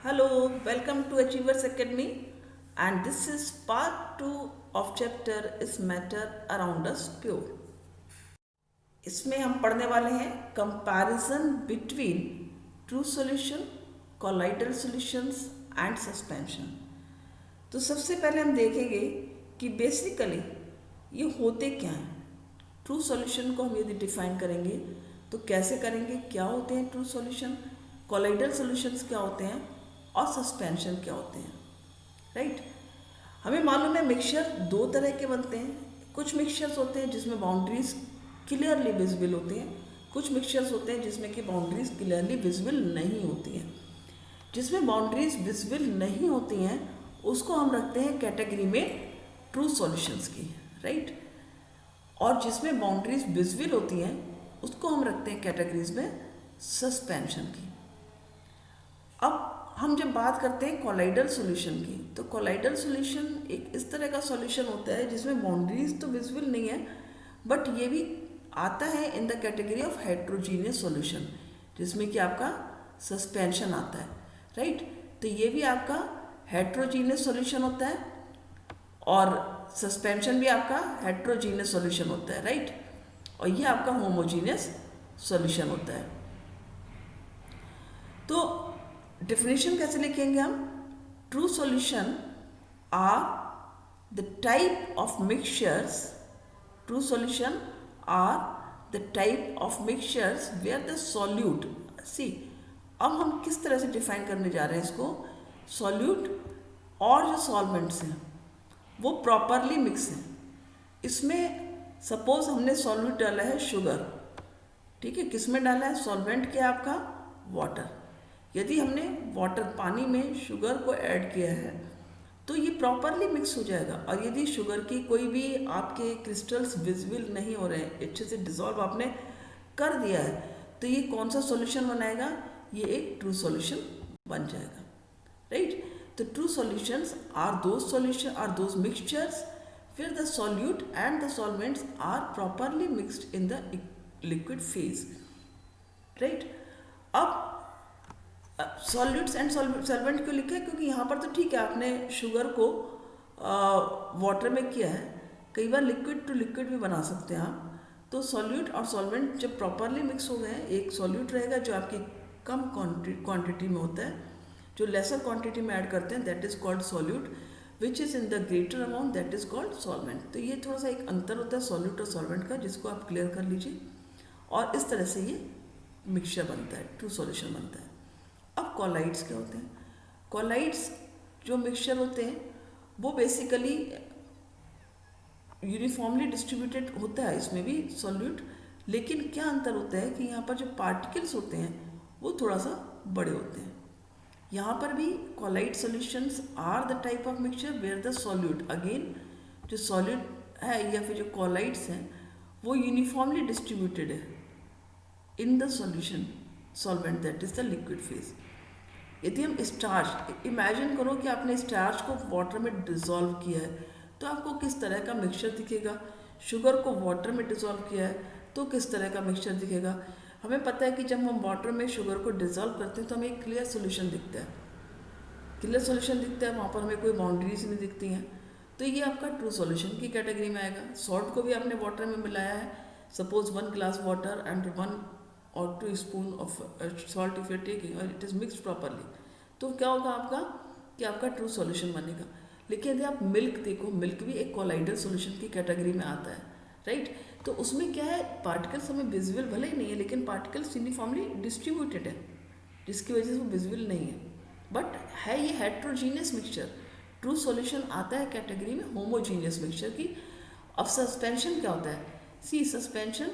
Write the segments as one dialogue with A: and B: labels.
A: Hello, welcome to Achievers Academy, and this is part 2 of chapter Is Matter Around Us Pure. इसमें हम पढ़ने वाले हैं comparison between true solution, colloidal solutions and suspension. तो सबसे पहले हम देखेंगे कि बेसिकली ये होते क्या हैं। ट्रू सॉल्यूशन को हम यदि डिफाइन करेंगे तो कैसे करेंगे, क्या होते हैं ट्रू सॉल्यूशन, कोलाइडल सॉल्यूशंस क्या होते हैं और सस्पेंशन क्या होते हैं, राइट। हमें मालूम है मिक्सचर दो तरह के बनते हैं। कुछ मिक्सचर्स होते हैं जिसमें बाउंड्रीज क्लियरली विजिबल होती हैं, कुछ मिक्सचर्स होते हैं जिसमें कि बाउंड्रीज क्लियरली विजिबल नहीं होती हैं। जिसमें बाउंड्रीज विजिबल नहीं होती हैं उसको हम रखते हैं कैटेगरी में ट्रू सॉल्यूशंस की, राइट। और जिसमें बाउंड्रीज विजिबल होती हैं उसको हम रखते हैं कैटेगरीज में सस्पेंशन की। अब हम जब बात करते हैं कोलाइडल सॉल्यूशन की, तो कोलाइडल सॉल्यूशन एक इस तरह का सॉल्यूशन होता है जिसमें बाउंड्रीज तो विजिबल नहीं है, बट ये भी आता है in the category of heterogeneous solution, जिसमें कि आपका सस्पेंशन आता है, राइट। तो ये भी आपका हेट्रोजीनियस सॉल्यूशन होता है और सस्पेंशन भी आपका हेट्रोजीनियस सॉल्यूशन होता है, राइट। और ये आपका होमोजीनियस सॉल्यूशन होता है। तो डेफिनेशन कैसे लिखेंगे हम? True solution are the type of mixtures, true solution are the type of mixtures where the solute, see अब हम किस तरह से डिफाइन करने जा रहे हैं इसको, सॉल्यूट और जो सॉल्वेंट्स हैं वो प्रॉपरली मिक्स हैं। इसमें सपोज हमने सॉल्यूट डाला है शुगर, ठीक है, किस में डाला है, सॉल्वेंट क्या है आपका, वाटर। यदि हमने वाटर पानी में शुगर को ऐड किया है तो ये प्रॉपरली मिक्स हो जाएगा। और यदि शुगर की कोई भी आपके क्रिस्टल्स विजिबल नहीं हो रहे हैं, अच्छे से डिसॉल्व आपने कर दिया है, तो ये कौन सा सॉल्यूशन बनाएगा, ये एक ट्रू सॉल्यूशन बन जाएगा, राइट। तो true solutions are those mixtures where the solute and the solvents are properly mixed in the liquid phase, right। अब सॉल्यूट्स एंड सॉल्वेंट क्यों लिखा है, क्योंकि यहाँ पर तो ठीक है आपने शुगर को वाटर में किया है, कई बार लिक्विड टू लिक्विड भी बना सकते हैं आप। तो सॉल्यूट और सॉल्वेंट जब प्रॉपरली मिक्स हो गए हैं, एक सॉल्यूट रहेगा जो आपकी कम क्वांटिटी में होता है, जो लेसर क्वांटिटी में ऐड करते हैं that is called solute, which is in the greater amount that is called solvent. तो ये थोड़ा सा एक अंतर होता है सॉल्यूट और सॉल्वेंट का, जिसको आप क्लियर कर लीजिए। और इस तरह से ये मिक्सचर बनता है, ट्रू सॉल्यूशन बनता है। अब कॉलाइड्स क्या होते हैं? कॉलाइड्स जो मिक्सचर होते हैं वो बेसिकली यूनिफॉर्मली डिस्ट्रीब्यूटेड होता है, इसमें भी सॉल्यूट, लेकिन क्या अंतर होता है कि यहाँ पर जो पार्टिकल्स होते हैं वो थोड़ा सा बड़े होते हैं। यहाँ पर भी colloid solutions are the type of mixture where the solute, again जो सॉल्यूट है या फिर जो कोलाइड्स हैं वो यूनिफॉर्मली डिस्ट्रीब्यूटेड है in the solution solvent that is the liquid phase. यदि हम स्टार्च, इमेजिन करो कि आपने स्टार्च को वाटर में डिज़ोल्व किया है तो आपको किस तरह का मिक्सचर दिखेगा। शुगर को वाटर में डिज़ोल्व किया है तो किस तरह का मिक्सचर दिखेगा। हमें पता है कि जब हम वाटर में शुगर को डिज़ोल्व करते हैं तो हमें एक क्लियर सोल्यूशन दिखता है, क्लियर सोल्यूशन दिखता है, वहाँ पर हमें कोई बाउंड्रीज नहीं दिखती हैं। तो ये आपका ट्रू सॉल्यूशन की कैटेगरी में आएगा। सॉल्ट को भी आपने वाटर में मिलाया है, suppose 1 glass water and 1 or 2 spoon of salt if you are taking और इट इज़ मिक्सड प्रॉपरली, तो क्या होगा आपका कि आपका ट्रू सॉल्यूशन बनेगा। लेकिन यदि आप मिल्क देखो, मिल्क भी एक कोलाइडल सॉल्यूशन की कैटेगरी में आता है, राइट। तो उसमें क्या है, पार्टिकल्स हमें विजिबल भले ही नहीं है लेकिन पार्टिकल्स यूनिफॉर्मली डिस्ट्रीब्यूटेड है, जिसकी वजह से वो विजिबल नहीं है, बट है ये हेट्रोजीनियस मिक्सचर। ट्रू सॉल्यूशन आता है कैटेगरी में होमोजीनियस मिक्सचर की। अब सस्पेंशन क्या होता है, see suspension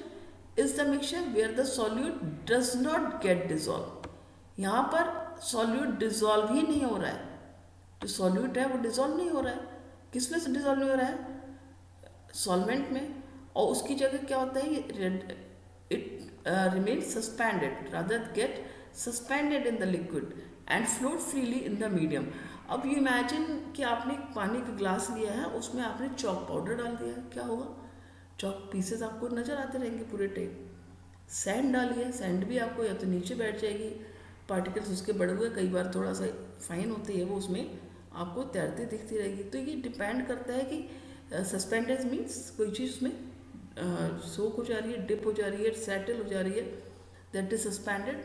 A: is the mixture where the solute does not get dissolve. यहाँ पर सॉल्यूट डिजॉल्व ही नहीं हो रहा है, जो सॉल्यूट है वो डिजॉल्व नहीं हो रहा है। किस में से डिजॉल्व नहीं हो रहा है, सॉल्वेंट में, और उसकी जगह क्या होता है, ये it remain suspended, rather get suspended in the liquid and float freely in the medium. अब यू इमेजिन कि आपने पानी का ग्लास लिया है, उसमें आपने चॉक पाउडर डाल दिया है, क्या होगा, चॉक पीसेस आपको नजर आते रहेंगे पूरे टाइम। सैंड डालिए, सैंड भी आपको या तो नीचे बैठ जाएगी पार्टिकल्स उसके बड़े हुए, कई बार थोड़ा सा फाइन होती है, वो उसमें आपको तैरती दिखती रहेगी। तो ये डिपेंड करता है कि सस्पेंडेड मीन्स कोई चीज़ उसमें सोक हो जा रही है, डिप हो जा रही है, सेटल हो जा रही है, that is suspended.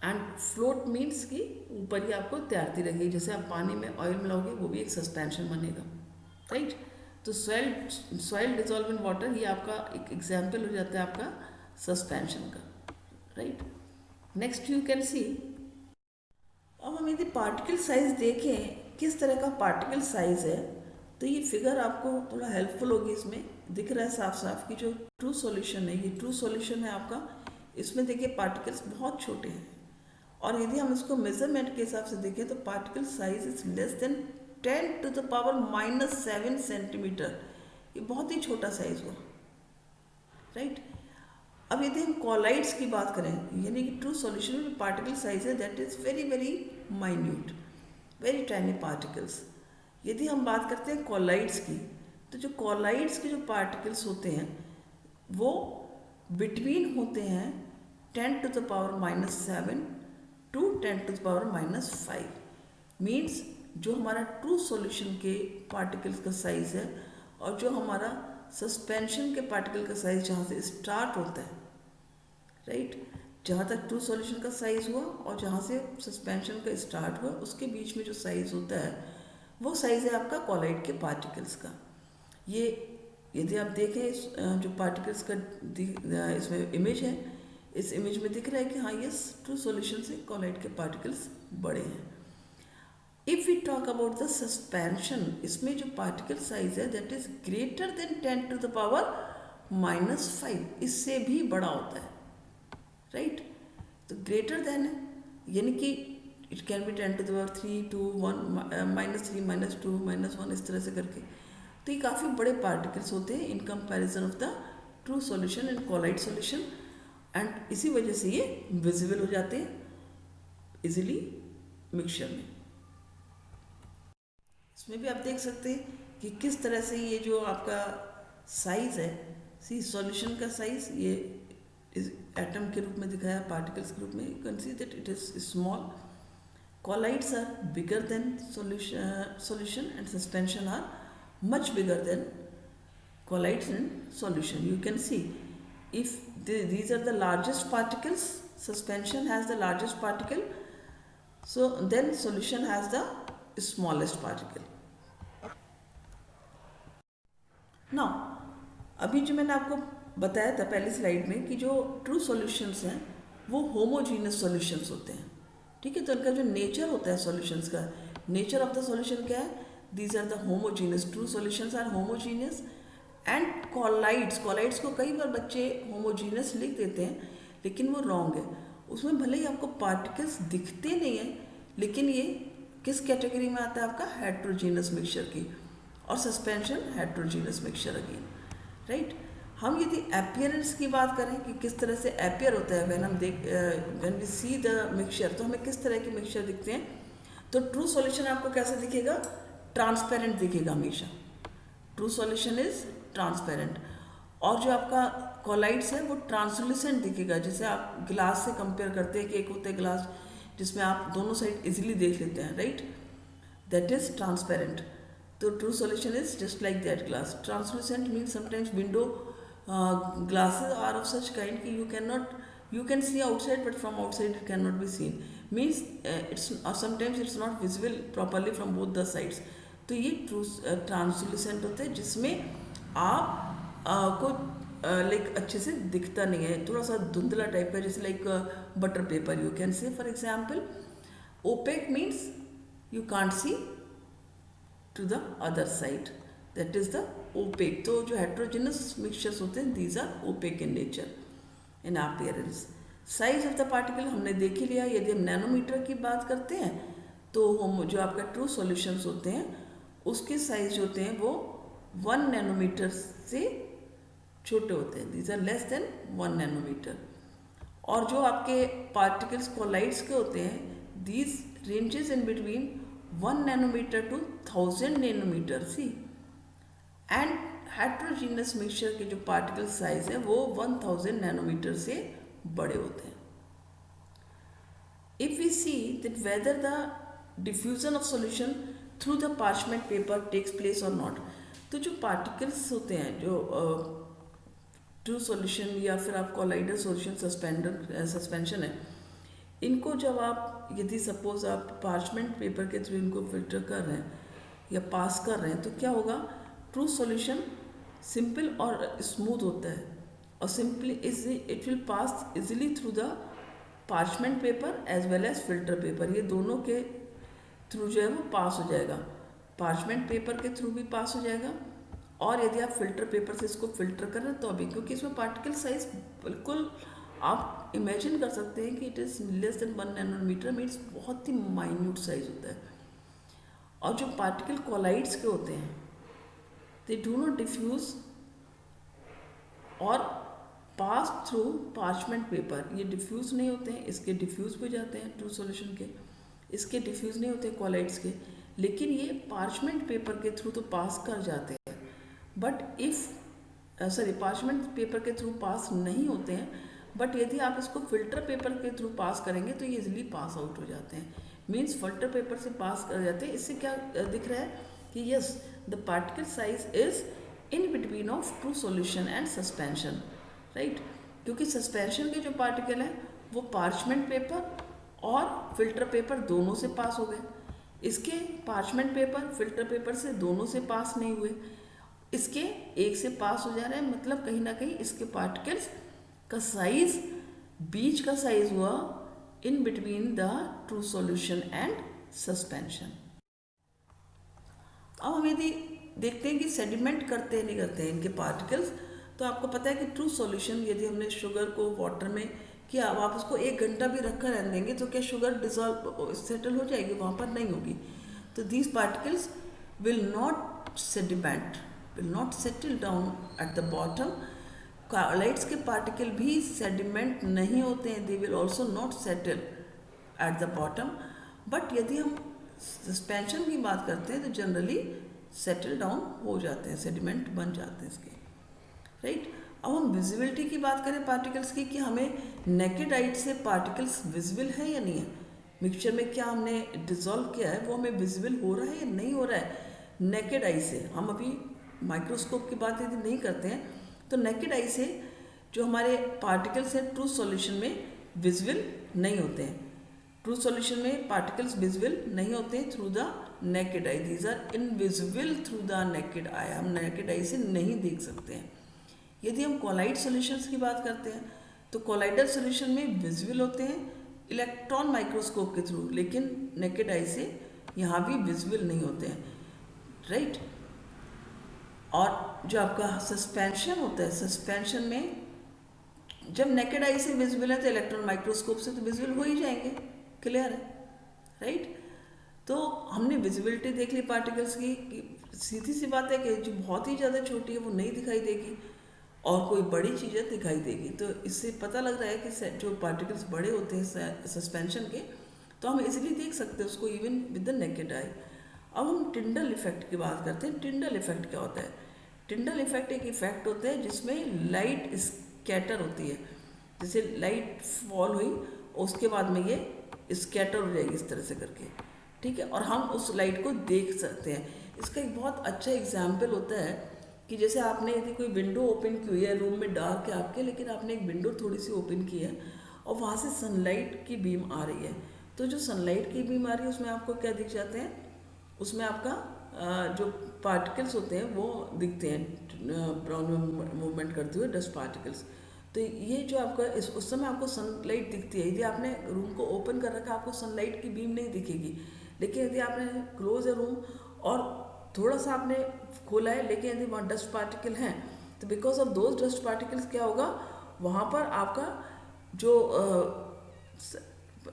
A: And float means कि ऊपर ही आपको तैरती रहेगी। जैसे आप पानी में ऑयल मिलाओगे, वो भी एक सस्पेंशन बनेगा, राइट। तो सॉइल डिजॉल्व इन वाटर, ये आपका एक एग्जाम्पल हो जाता है आपका सस्पेंशन का, राइट। नेक्स्ट यू कैन सी, अब हम यदि पार्टिकल साइज देखें किस तरह का पार्टिकल साइज है, तो ये फिगर आपको थोड़ा हेल्पफुल होगी। इसमें दिख रहा है साफ साफ कि जो ट्रू सॉल्यूशन है, ये ट्रू सॉल्यूशन है आपका। इसमें देखिए पार्टिकल्स बहुत छोटे हैं, और यदि हम इसको मेजरमेंट के हिसाब से देखें तो particle size is less than 10⁻⁻7 centimetre. ये बहुत ही छोटा साइज हुआ, राइट। अब यदि हम कॉलाइड्स की बात करें, यानी कि ट्रू सॉल्यूशन में पार्टिकल साइज है that is very very minute, very tiny particles. यदि हम बात करते हैं कॉलाइड्स की, तो जो कॉलाइड्स के जो पार्टिकल्स होते हैं वो बिटवीन होते हैं 10⁻⁻7 टू 10⁻⁻5। मीन्स जो हमारा ट्रू सॉल्यूशन के पार्टिकल्स का साइज है और जो हमारा सस्पेंशन के पार्टिकल का साइज जहाँ से स्टार्ट होता है, राइट, जहाँ तक ट्रू सॉल्यूशन का साइज हुआ और जहाँ से सस्पेंशन का स्टार्ट हुआ, उसके बीच में जो साइज होता है वो साइज है आपका कॉलाइड के पार्टिकल्स का। ये यदि आप देखें जो पार्टिकल्स का इसमें इमेज है, इस इमेज में दिख रहा है कि हाँ यस, ट्रू सॉल्यूशन से कॉलाइड के पार्टिकल्स बड़े हैं। If we talk about the suspension, इसमें जो पार्टिकल साइज है दैट इज ग्रेटर देन 10⁻⁻5, इससे भी बड़ा होता है, राइट। तो ग्रेटर देन है, यानी कि इट कैन बी 10⁻3 टू 1 -3 -2 -1, इस तरह से करके। तो ये काफ़ी बड़े पार्टिकल्स होते हैं in comparison of the true solution and colloid solution, and इसी वजह से ये विजिबल हो जाते हैं इजीली मिक्सचर में। इसमें भी आप देख सकते हैं कि किस तरह से ये जो आपका साइज है, सी सॉल्यूशन का साइज ये इस एटम के रूप में दिखाया, पार्टिकल्स के रूप में। You can see that it is small. Colloids are bigger than solution and suspension are much bigger than colloids in solution. You can see if these are the largest particles, suspension has the largest particle, so then solution has the smallest particle. Now अभी जो मैंने आपको बताया था पहली slide में कि जो ट्रू सॉल्यूशंस हैं वो होमोजीनियस सॉल्यूशंस होते हैं, ठीक है। तो उनका जो नेचर होता है सॉल्यूशंस का, नेचर ऑफ द सॉल्यूशन क्या है, These are the homogeneous. True solutions are homogeneous. And colloids को कई बार बच्चे homogeneous लिख देते हैं, लेकिन वो wrong है। उसमें भले ही आपको particles दिखते नहीं हैं, लेकिन ये किस कैटेगरी में आता है आपका heterogeneous mixture की, और suspension heterogeneous mixture again, right? हम यदि appearance की बात करें कि किस तरह से appear होता है when we see the mixture, तो हमें किस तरह के mixture दिखते हैं, तो true solution आपको कैसे दिखेगा, ट्रांसपेरेंट दिखेगा हमेशा। True solution is transparent. और जो आपका कॉलाइड्स है वो ट्रांसलूसेंट दिखेगा। जैसे आप ग्लास से कंपेयर करते हैं कि एक होता है ग्लास जिसमें आप दोनों साइड इजीली देख लेते हैं, राइट, दैट इज ट्रांसपेरेंट। तो true solution is just like that glass. Translucent means sometimes window glasses are of such kind कि you can see outside but from outside it cannot be seen, means sometimes it's not visible properly from both the sides. तो ये translucent होते हैं जिसमें आप को like अच्छे से दिखता नहीं है, थोड़ा सा धुंधला टाइप का, जैसे like butter paper you can see for example. Opaque means you can't see to the other side, that is the opaque. तो जो हेट्रोजेनस मिक्सचर्स होते हैं these are opaque in nature in appearance. Size of the particle हमने देख ही लिया। यदि हम nanometre की बात करते हैं तो हम जो आपका ट्रू सॉल्यूशंस होते हैं उसके साइज होते हैं वो 1 नैनोमीटर से छोटे होते हैं, these are less than 1 nanometre. और जो आपके पार्टिकल्स कॉलाइड्स के होते हैं these ranges in between 1 nanometre to 1000 nanometre. See and heterogeneous mixture के जो पार्टिकल साइज है वो 1000 नैनोमीटर से बड़े होते हैं। if we see that whether the diffusion of solution through the parchment paper takes place or not, तो जो particles होते हैं जो ट्रू सॉल्यूशन या फिर आप कोलाइडल सॉल्यूशन सस्पेंशन है, इनको जब आप यदि सपोज आप पार्चमेंट पेपर के थ्रू इनको फिल्टर कर रहे हैं या पास कर रहे हैं, तो क्या होगा, ट्रू सॉल्यूशन सिंपल और स्मूथ होता है और simply it will pass easily through the parchment paper as well as filter paper, ये दोनों के थ्रू जो है वो पास हो जाएगा। पार्चमेंट पेपर के थ्रू भी पास हो जाएगा और यदि आप फिल्टर पेपर से इसको फिल्टर कर रहे हैं तो अभी, क्योंकि इसमें पार्टिकल साइज बिल्कुल आप इमेजिन कर सकते हैं कि it is less than 1 nanometre, means बहुत ही माइन्यूट साइज होता है। और जो पार्टिकल कोलाइड्स के होते हैं दे डू नॉट डिफ्यूज और पास थ्रू पार्चमेंट पेपर, ये डिफ्यूज़ नहीं होते हैं, इसके डिफ्यूज़ हो जाते हैं ट्रू सॉल्यूशन के, इसके डिफ्यूज़ नहीं होते कोलाइड्स के, लेकिन ये पार्चमेंट पेपर के थ्रू तो पास कर जाते हैं। बट इफ़ पार्चमेंट पेपर के थ्रू पास नहीं होते हैं, बट यदि आप इसको फिल्टर पेपर के थ्रू पास करेंगे तो ये इजीली पास आउट हो जाते हैं। मीन्स फिल्टर पेपर से पास कर जाते हैं। इससे क्या दिख रहा है कि yes the particle size is in between of true solution and suspension, right, क्योंकि सस्पेंशन के जो पार्टिकल हैं वो पार्चमेंट पेपर और फिल्टर पेपर दोनों से पास हो गए, इसके पार्चमेंट पेपर फिल्टर पेपर से दोनों से पास नहीं हुए, इसके एक से पास हो जा रहे हैं, मतलब कहीं ना कहीं इसके पार्टिकल्स का साइज, बीच का साइज हुआ in between the true solution and suspension. अब हम यदि देखते हैं कि सेडिमेंट करते हैं नहीं करते हैं इनके पार्टिकल्स, तो आपको पता है कि ट्रू सॉल्यूशन यदि हमने शुगर को वाटर में किया, अब आप उसको 1 घंटा भी रखकर रहने देंगे तो क्या शुगर डिजॉल्व सेटल हो जाएगी? वहाँ पर नहीं होगी। तो these particles will not sediment, will not settle down at the bottom. Colloids के पार्टिकल भी सेडिमेंट नहीं होते हैं, they will also not settle at the bottom. But यदि हम सस्पेंशन की बात करते हैं तो जनरली सेटल डाउन हो जाते हैं, सेडिमेंट बन जाते हैं इसके, राइट। अब हम विजिबिलिटी की बात करें पार्टिकल्स की, कि हमें नेकेड आइट से पार्टिकल्स विजिबल है या नहीं है, मिक्सचर में क्या हमने डिजॉल्व किया है वो हमें विजिबल हो रहा है या नहीं हो रहा है नेकेड आई से। हम अभी माइक्रोस्कोप की बात यदि नहीं करते हैं तो नेकेड आई से जो हमारे पार्टिकल्स हैं ट्रू सॉल्यूशन में विजिबल नहीं होते हैं। ट्रू सॉल्यूशन में पार्टिकल्स विजिबल नहीं होते हैं through the naked eye, these are invisible through the naked eye, हम नेकेड आई से नहीं देख सकते हैं। यदि हम कोलाइड सॉल्यूशंस की बात करते हैं तो कोलाइडल सॉल्यूशन में विजिबल होते हैं इलेक्ट्रॉन माइक्रोस्कोप के थ्रू, लेकिन नेकेड आई से यहाँ भी विजिबल नहीं होते हैं, राइट। और जो आपका सस्पेंशन होता है, सस्पेंशन में जब नेकेड आई से विजिबल है तो इलेक्ट्रॉन माइक्रोस्कोप से तो विजिबल हो ही जाएंगे, क्लियर है, राइट। तो हमने विजिबिलिटी देख ली पार्टिकल्स की, सीधी सी बात है कि जो बहुत ही ज़्यादा छोटी है वो नहीं दिखाई देगी और कोई बड़ी चीज़ें दिखाई देगी। तो इससे पता लग रहा है कि जो पार्टिकल्स बड़े होते हैं सस्पेंशन के, तो हम इजीली देख सकते हैं उसको इवन विद द नेकेड आई। अब हम टिंडल इफेक्ट की बात करते हैं। टिंडल इफेक्ट क्या होता है? टिंडल इफेक्ट एक इफेक्ट होता है जिसमें लाइट स्कैटर होती है, जैसे लाइट फॉल हुई उसके बाद में ये स्कैटर हो जाएगी इस तरह से करके, ठीक है, और हम उस लाइट को देख सकते हैं। इसका एक बहुत अच्छा एग्जाम्पल होता है कि जैसे आपने यदि कोई विंडो ओपन की हुई है, रूम में डार्क है आपके, लेकिन आपने एक विंडो थोड़ी सी ओपन की है और वहाँ से सनलाइट की बीम आ रही है, तो जो सनलाइट की बीम आ रही है उसमें आपको क्या दिख जाते हैं? उसमें आपका जो पार्टिकल्स होते हैं वो दिखते हैं ब्राउन में मूवमेंट करते हुए डस्ट पार्टिकल्स। तो ये जो आपका उस समय आपको सनलाइट दिखती है। यदि आपने रूम को ओपन कर रखा आपको सनलाइट की बीम नहीं दिखेगी, लेकिन यदि आपने क्लोज है रूम और थोड़ा सा आपने खोला है, लेकिन यदि वहाँ डस्ट पार्टिकल हैं तो because of those dust particles क्या होगा, वहाँ पर आपका जो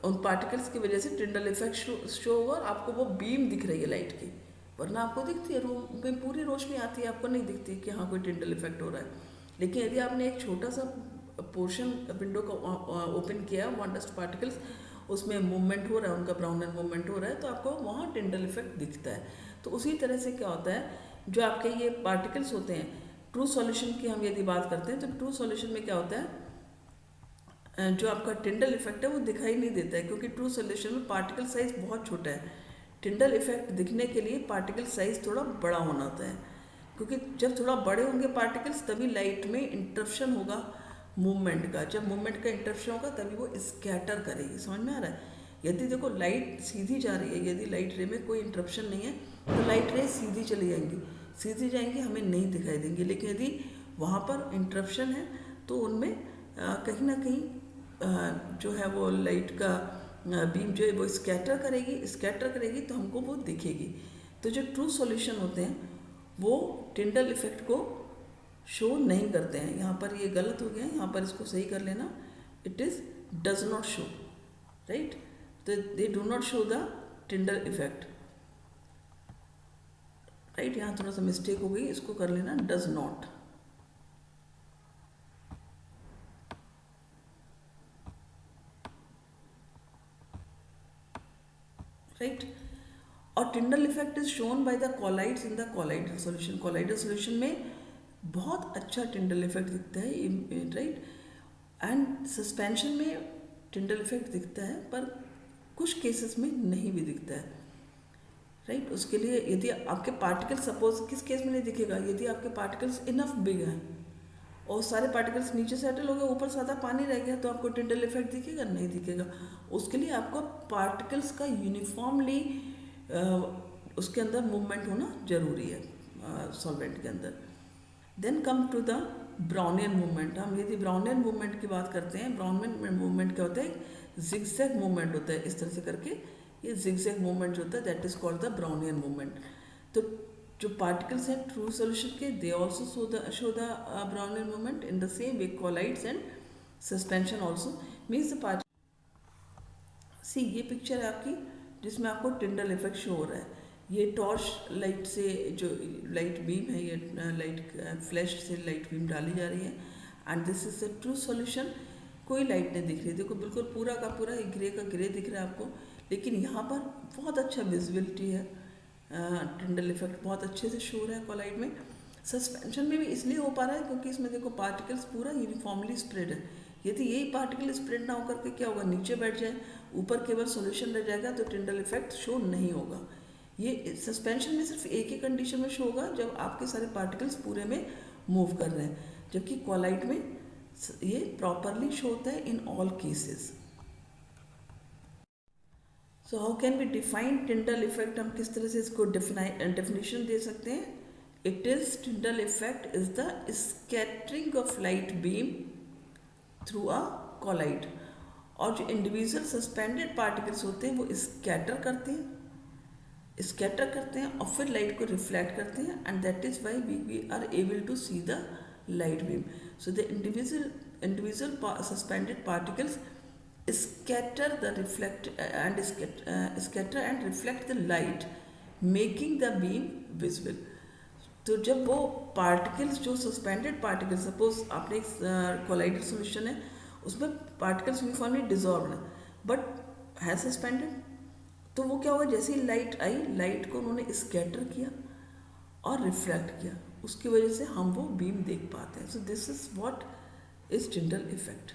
A: उन पार्टिकल्स की वजह से टिंडल इफेक्ट शो होगा और आपको वो बीम दिख रही है लाइट की, वरना आपको दिखती है रूम में पूरी रोशनी आती है, आपको नहीं दिखती कि हाँ कोई टिंडल इफेक्ट हो रहा है। लेकिन यदि आपने एक छोटा सा पोर्शन विंडो का ओपन किया, वहाँ डस्ट पार्टिकल्स उसमें मूवमेंट हो रहा है, उनका ब्राउन एंड मूवमेंट हो रहा है, तो आपको वहाँ टिंडल इफेक्ट दिखता है। तो उसी तरह से क्या होता है, जो आपके ये पार्टिकल्स होते हैं ट्रू सॉल्यूशन की हम यदि बात करते हैं तो ट्रू सॉल्यूशन में क्या होता है, जो आपका टिंडल इफेक्ट है वो दिखाई नहीं देता है, क्योंकि ट्रू सोल्यूशन में पार्टिकल साइज बहुत छोटा है। टिंडल इफेक्ट दिखने के लिए पार्टिकल साइज थोड़ा बड़ा होना होता है, क्योंकि जब थोड़ा बड़े होंगे पार्टिकल्स तभी लाइट में इंटरप्शन होगा मूवमेंट का। जब मूवमेंट का इंटरप्शन होगा तभी वो स्कैटर करेगी। समझ में आ रहा है? यदि देखो लाइट सीधी जा रही है, यदि लाइट रे में कोई इंटरप्शन नहीं है तो लाइट रे सीधी चली जाएंगी, सीधी जाएंगी, हमें नहीं दिखाई देंगी। लेकिन यदि वहाँ पर इंटरप्शन है तो उनमें कहीं ना कहीं जो है वो लाइट का बीम जो है वो स्कैटर करेगी तो हमको वो दिखेगी। तो जो ट्रू सॉल्यूशन होते हैं वो टिंडल इफेक्ट को शो नहीं करते हैं। यहाँ पर ये गलत हो गया है, यहाँ पर इसको सही कर लेना। It is does not show, right? तो they do not show the Tyndall effect, right? यहाँ थोड़ा सा मिस्टेक हो गई, इसको कर लेना डज नॉट। राइट? और Tyndall effect is shown by the colloids in the colloidal solution. Colloidal solution में बहुत अच्छा टिंडल इफेक्ट दिखता है, राइट? एंड सस्पेंशन में टिंडल इफेक्ट दिखता है, पर कुछ केसेस में नहीं भी दिखता है, राइट? उसके लिए यदि आपके पार्टिकल्स, सपोज किस केस में नहीं दिखेगा, यदि आपके पार्टिकल्स इनफ बिग हैं और सारे पार्टिकल्स नीचे सेटल हो गए, ऊपर सादा पानी रह गया, तो आपको टिंडल इफेक्ट दिखेगा? नहीं दिखेगा। उसके लिए आपको पार्टिकल्स का यूनिफॉर्मली उसके अंदर मूवमेंट होना जरूरी है सॉल्वेंट के अंदर। Then come to the Brownian movement. हम यदि ब्राउनियन मूवमेंट की बात करते हैं, ब्राउनियन मूवमेंट क्या होता है? जिगजैग मूवमेंट होता है, इस तरह से करके ये जिगजैग मूवमेंट जो होता है that is called the Brownian movement. तो जो पार्टिकल्स हैं ट्रू सॉल्यूशन के, they also show the Brownian movement in the same way colloids and suspension also means the part. See ये पिक्चर है आपकी जिसमें आपको टिंडल इफेक्ट शो हो रहा है। ये टॉर्च लाइट से जो लाइट बीम है, ये लाइट फ्लैश से लाइट बीम डाली जा रही है and this is the true solution. कोई लाइट नहीं दिख रही, देखो बिल्कुल पूरा का पूरा ग्रे का ग्रे दिख रहा है आपको, लेकिन यहाँ पर बहुत अच्छा विजिबिलिटी है, टिंडल इफेक्ट बहुत अच्छे से शो रहा है कॉलाइड में। सस्पेंशन में भी इसलिए हो पा रहा है क्योंकि इसमें देखो पार्टिकल्स पूरा यूनिफॉर्मली स्प्रेड है। यदि यही पार्टिकल स्प्रेड ना होकर के क्या होगा, नीचे बैठ जाए, ऊपर केवल सॉल्यूशन रह जाएगा, तो टिंडल इफेक्ट शो नहीं होगा। ये सस्पेंशन में सिर्फ एक ही कंडीशन में शो होगा जब आपके सारे पार्टिकल्स पूरे में मूव कर रहे हैं, जबकि कॉलाइड में ये प्रॉपरली शो होता है in all cases. So how can be define Tyndall effect? हम किस तरह से इसको डेफिनेशन दे सकते हैं? It is टिंडल effect is the scattering of light beam through a colloid. और जो इंडिविजुअल सस्पेंडेड पार्टिकल्स होते हैं वो स्कैटर करते हैं और फिर लाइट को रिफ्लेक्ट करते हैं and that is why we are able to see the light beam. So the individual suspended particles scatter and reflect the light, making the beam visible. तो जब वो पार्टिकल्स जो सस्पेंडेड पार्टिकल्स, सपोज आपने एक colloidal solution है उसमें particles uniformly dissolve है but है सस्पेंडेड, तो वो क्या होगा, जैसे ही लाइट आई, लाइट को उन्होंने स्कैटर किया और रिफ्लेक्ट किया, उसकी वजह से हम वो बीम देख पाते हैं। So this is what is Tyndall effect.